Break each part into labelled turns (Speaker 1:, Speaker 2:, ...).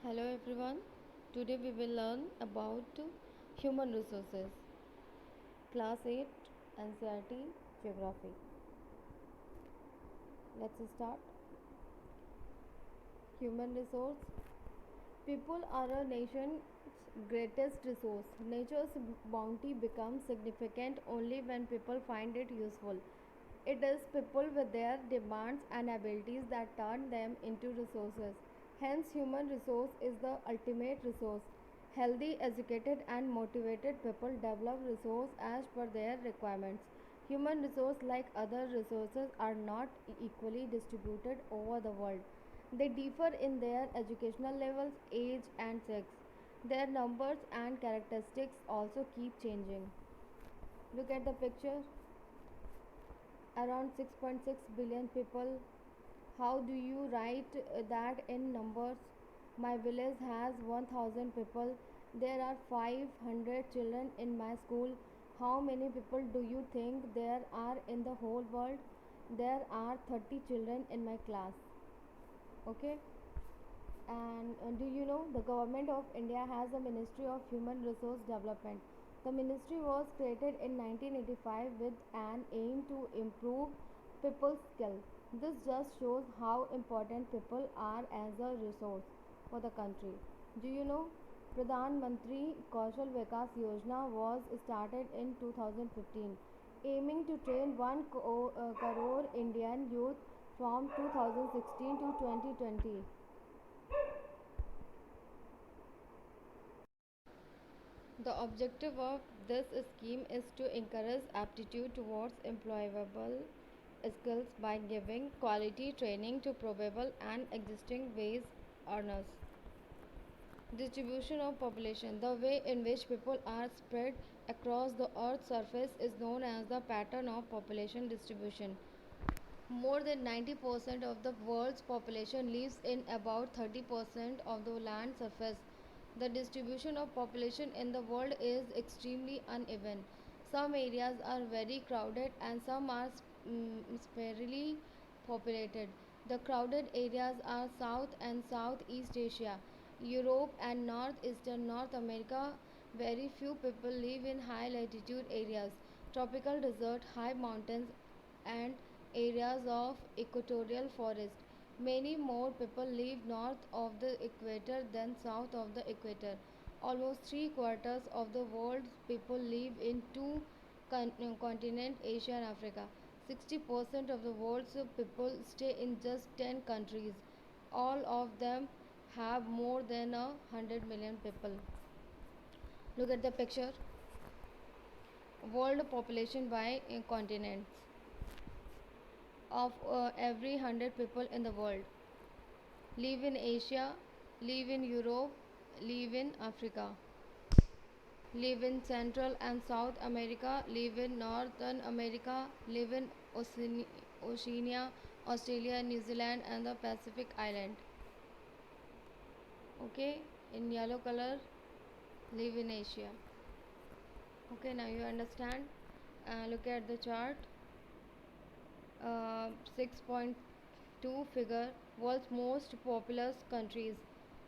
Speaker 1: Hello everyone. Today we will learn about human resources. Class 8 NCERT Geography. Let's start. Human resource. People are a nation's greatest resource. Nature's bounty becomes significant only when people find it useful. It is people with their demands and abilities that turn them into resources. Hence, human resource is the ultimate resource. Healthy, educated, and motivated people develop resource as per their requirements. Human resource, like other resources, are not equally distributed over the world. They differ in their educational levels, age, and sex. Their numbers and characteristics also keep changing. Look at the picture. Around 6.6 billion people. How do you write that in numbers? My village has 1000 people. There are 500 children in my school. How many people do you think there are in the whole world? There are 30 children in my class. Okay. And do you know the government of India has a Ministry of Human Resource Development? The ministry was created in 1985 with an aim to improve people's skills. This just shows how important people are as a resource for the country. Do you know Pradhan Mantri Kaushal Vikas Yojana was started in 2015, aiming to train 1 crore Indian youth from 2016 to 2020. The objective of this scheme is to encourage aptitude towards employable skills by giving quality training to probable and existing wage earners. Distribution of population. The way in which people are spread across the earth's surface is known as the pattern of population distribution. More than 90% of the world's population lives in about 30% of the land surface. The distribution of population in the world is extremely uneven. Some areas are very crowded and some are sparsely populated. The crowded areas are South and Southeast Asia, Europe and Northeastern North America. Very few people live in high latitude areas, tropical desert, high mountains, and areas of equatorial forest. Many more people live north of the equator than south of the equator. Almost three quarters of the world's people live in two continents, Asia and Africa. 60% of the world's people stay in just 10 countries. All of them have more than 100 million people. Look at the picture. World population by continents. Of every 100 people in the world live in Asia, live in Europe, live in Africa, live in Central and South America, live in Northern America, live in Oceania, Australia, New Zealand, and the Pacific Island. Okay, in yellow color, live in Asia. Okay, now you understand. Look at the chart. 6.2 figure world's most populous countries.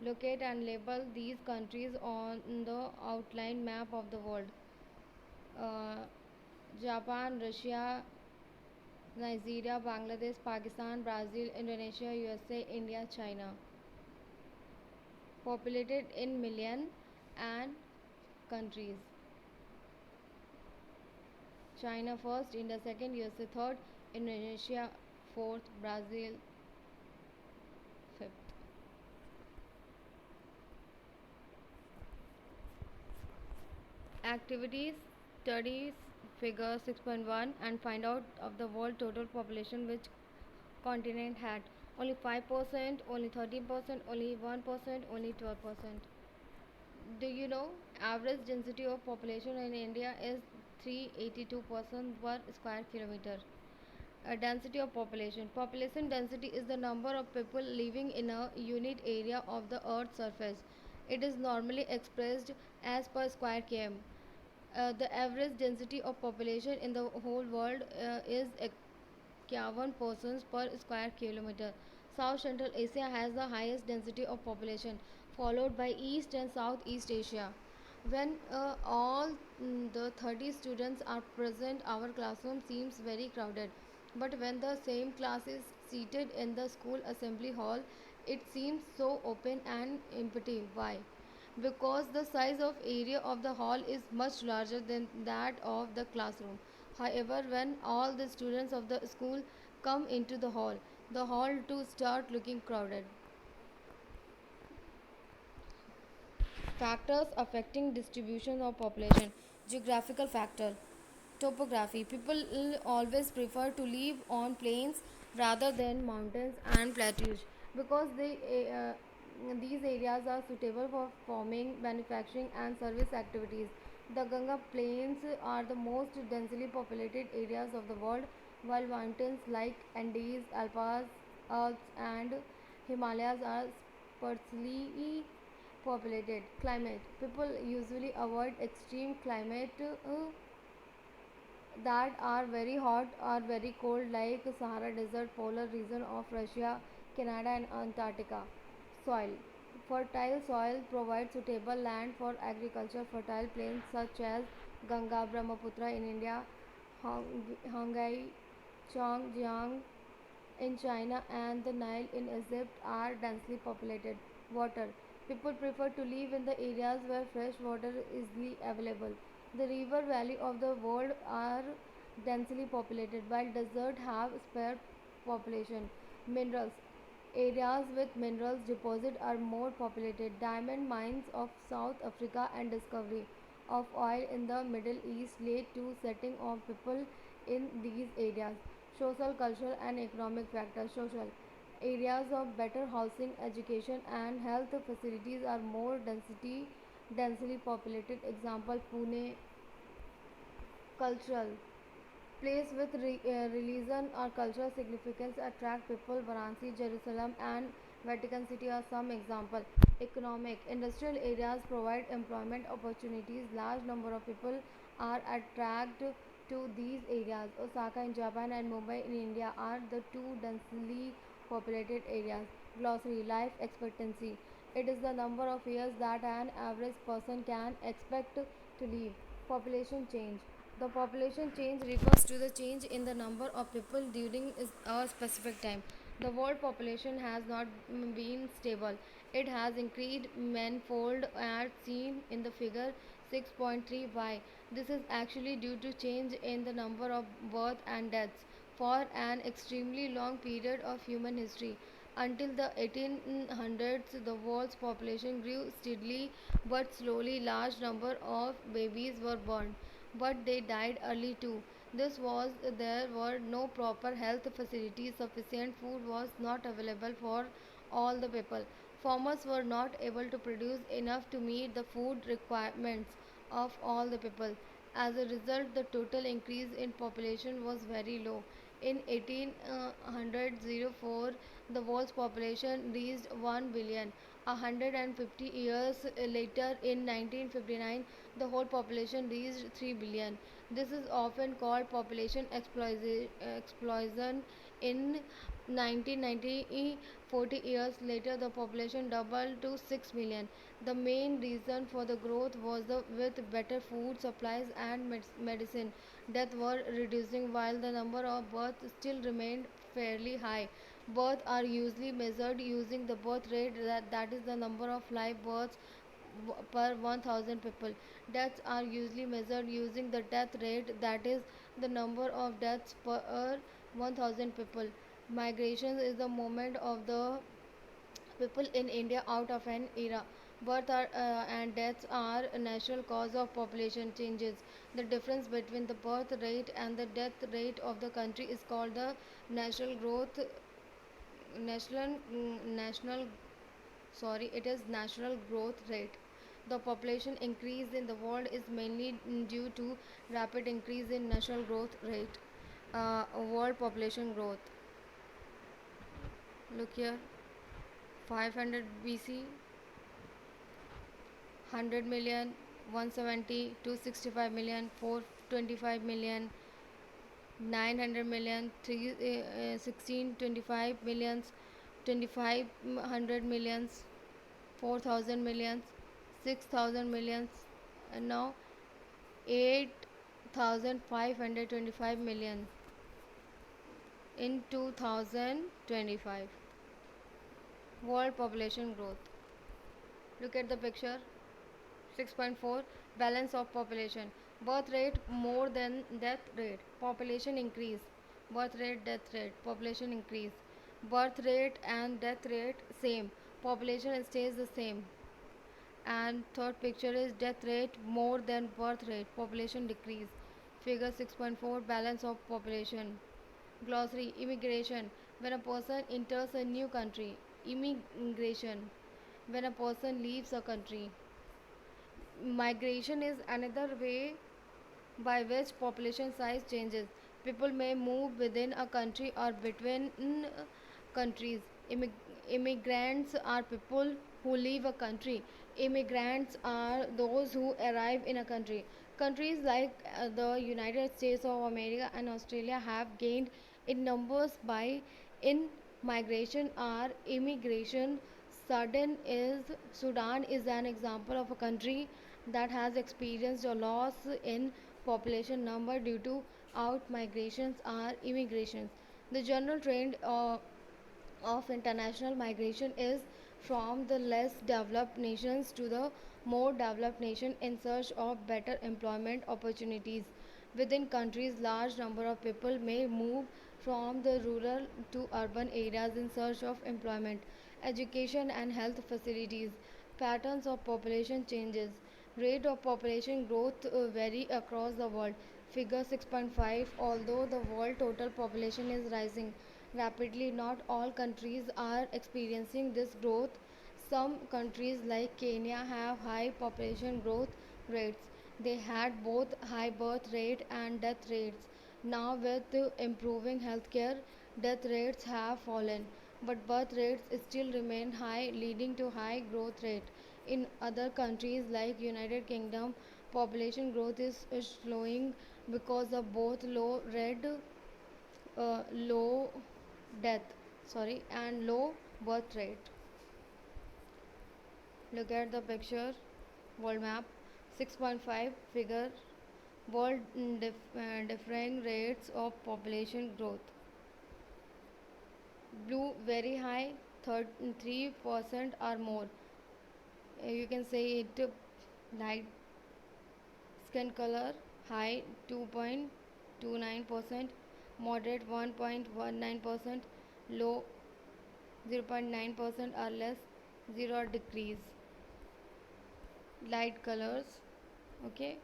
Speaker 1: Locate and label these countries on the outline map of the world. uh, Japan, Russia, Nigeria, Bangladesh, Pakistan, Brazil, Indonesia, USA, India, China. Populated in million and countries. China first, India second, USA third, Indonesia fourth, Brazil fifth. Activities. Studies figure 6.1 and find out of the world total population which continent had. Only 5%, only 13%, only 1%, only 12%. Do you know average density of population in India is 382 persons per square kilometer? Density of population. Population density is the number of people living in a unit area of the earth's surface. It is normally expressed as per square km. The average density of population in the whole world is 51 persons per square kilometer. South Central Asia has the highest density of population, followed by East and Southeast Asia. When all the 30 students are present, our classroom seems very crowded. But when the same class is seated in the school assembly hall, it seems so open and empty. Why? Because the size of area of the hall is much larger than that of the classroom. However, when all the students of the school come into the hall too start looking crowded. Factors affecting distribution of population. Geographical factor. Topography. People always prefer to live on plains rather than mountains and plateaus because these areas are suitable for farming, manufacturing, and service activities. The Ganga Plains are the most densely populated areas of the world, while mountains like Andes, Alps, and Himalayas are sparsely populated. Climate. People usually avoid extreme climate that are very hot or very cold, like Sahara Desert, polar region of Russia, Canada, and Antarctica. Soil. Fertile soil provides suitable land for agriculture. Fertile plains such as Ganga, Brahmaputra in India, Hongai, Chongjiang in China, and the Nile in Egypt are densely populated. Water. People prefer to live in the areas where fresh water is easily available. The river valley of the world are densely populated, while deserts have spare population. Minerals. Areas with minerals deposit are more populated. Diamond mines of South Africa and discovery of oil in the Middle East led to setting of people in these areas. Social, cultural, and economic factors. Social. Areas of better housing, education, and health facilities are more densely populated. Example Pune. Cultural. Place with religion or cultural significance attract people. Varanasi, Jerusalem, and Vatican City are some example. Economic. Industrial areas provide employment opportunities. Large number of people are attracted to these areas. Osaka in Japan and Mumbai in India are the two densely populated areas. Glossary. Life expectancy. It is the number of years that an average person can expect to live. Population change. The population change refers to the change in the number of people during a specific time. The world population has not been stable. It has increased manifold as seen in the figure 6.3y. This is actually due to change in the number of births and deaths for an extremely long period of human history. Until the 1800s, the world's population grew steadily but slowly. Large number of babies were born, but they died early too. This was there were no proper health facilities. Sufficient food was not available for all the people. Farmers were not able to produce enough to meet the food requirements of all the people. As a result, the total increase in population was very low. In 1804, the world's population reached 1 billion. 150 years later, in 1959, the whole population reached 3 billion. This is often called population explosion. In 1990, 40 years later, the population doubled to 6 million. The main reason for the growth was with better food supplies and medicine. Deaths were reducing while the number of births still remained fairly high. Births are usually measured using the birth rate, that is the number of live births per 1000 people. Deaths are usually measured using the death rate, that is the number of deaths per 1000 people. Migration is the movement of the people in India out of an era. And deaths are a natural cause of population changes. The difference between the birth rate and the death rate of the country is called the national growth national national sorry it is national growth rate. The population increase in the world is mainly due to rapid increase in national growth rate. World population growth. Look here. 500 BC, 100 million, 170, 265 million, 425 million, 900 million, 1625 millions, 2500 millions, 4000 millions, 6000 millions, and now 8525 million in 2025. World population growth. Look at the picture. 6.4 balance of population. Birth rate more than death rate. Population increase. Birth rate, death rate. Population increase. Birth rate and death rate same. Population stays the same. And third picture is death rate more than birth rate. Population decrease. Figure 6.4 balance of population. Glossary. Immigration. When a person enters a new country. Immigration. When a person leaves a country. Migration is another way by which population size changes. People may move within a country or between countries. Immigrants are people who leave a country. Immigrants are those who arrive in a country. Countries like the United States of America and Australia have gained in numbers by in migration or immigration. Sudan is an example of a country that has experienced a loss in population number due to out migrations or immigrations. The general trend of international migration is from the less developed nations to the more developed nation in search of better employment opportunities. Within countries, large number of people may move from the rural to urban areas in search of employment, education and health facilities. Patterns of population changes. Rate of population growth vary across the world. Figure 6.5. Although the world total population is rising rapidly, not all countries are experiencing this growth. Some countries like Kenya have high population growth rates. They had both high birth rate and death rates. Now, with improving healthcare, death rates have fallen, but birth rates still remain high, leading to high growth rate. In other countries like United Kingdom, population growth is slowing because of both low death and low birth rate. Look at the picture, world map. 6.5 figure world differing rates of population growth. Blue very high, 3% or more. You can say it. Light skin color high 2.29%, moderate 1.19%, low 0.9% or less, 0 or decrease. Light colors. Okay.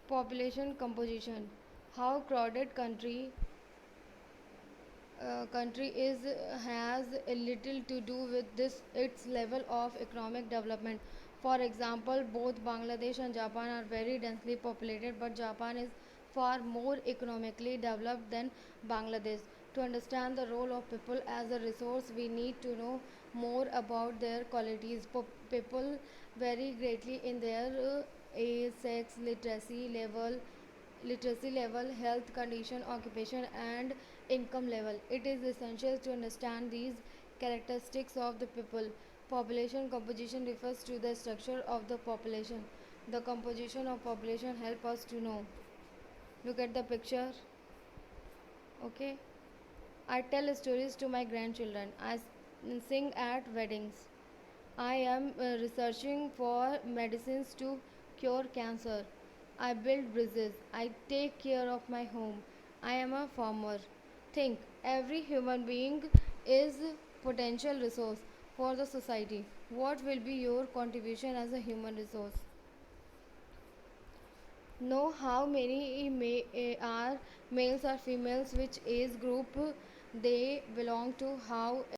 Speaker 1: Population composition. How crowded country is has a little to do with this its level of economic development. For example, both Bangladesh and Japan are very densely populated, but Japan is far more economically developed than Bangladesh. To understand the role of people as a resource, we need to know more about their qualities. People vary greatly in their age, sex, literacy level, health condition, occupation, and income level. It is essential to understand these characteristics of the people. Population composition refers to the structure of the population. The composition of population help us to know. Look at the picture. Okay. I tell stories to my grandchildren. Sing at weddings. I am researching for medicines to cure cancer. I build bridges. I take care of my home. I am a farmer. Think every human being is potential resource for the society. What will be your contribution as a human resource? Know how many are males or females, which age group they belong to, how